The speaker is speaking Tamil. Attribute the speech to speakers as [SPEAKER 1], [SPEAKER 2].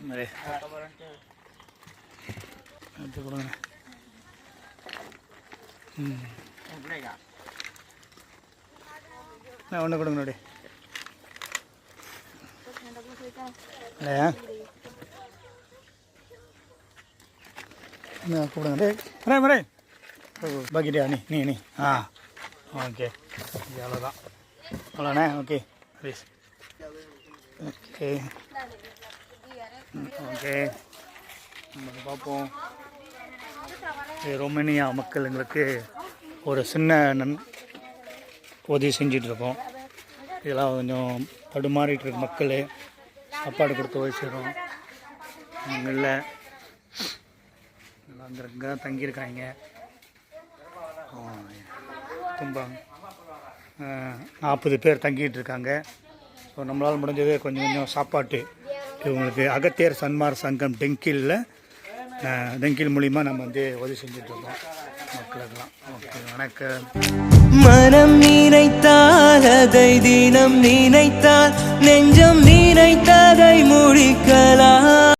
[SPEAKER 1] மாதிரி எடுத்து கொடுங்க. ஒன்று கொடுங்க நோடி இல்லையா கூப்பிடுங்க டே மரே மரே பாக்கிட்டியா நீ ஆ ஓகே அவ்வளோதான் அவ்வளோண்ணே ஓகே ப்ளீஸ் ஓகே ஓகே நம்ம பார்ப்போம். ரொமேனியா மக்களுங்களுக்கு ஒரு சின்ன உதவி செஞ்சிட்ருக்கோம். இதெல்லாம் கொஞ்சம் தடுமாறிட்டு இருக்க மக்கள் சாப்பாடு கொடுத்து உதவி செய்கிறோம். இல்லை அங்கே தான் தங்கியிருக்காங்க. தும்பம் 40 பேர் தங்கிட்டு இருக்காங்க. ஸோ நம்மளால் முடிஞ்சது கொஞ்சம் சாப்பாட்டு இவங்களுக்கு அகத்தியர் சன்மார் சங்கம் டெங்கில் மூலிமா நம்ம உதவி செஞ்சிட்ருக்கோம் மக்களுக்கெல்லாம். ஓகே வணக்கம்.
[SPEAKER 2] மனம் நினைத்தால் அதை தினம் நினைத்தால் நெஞ்சம் நினைத்ததை முடிக்கலாம்.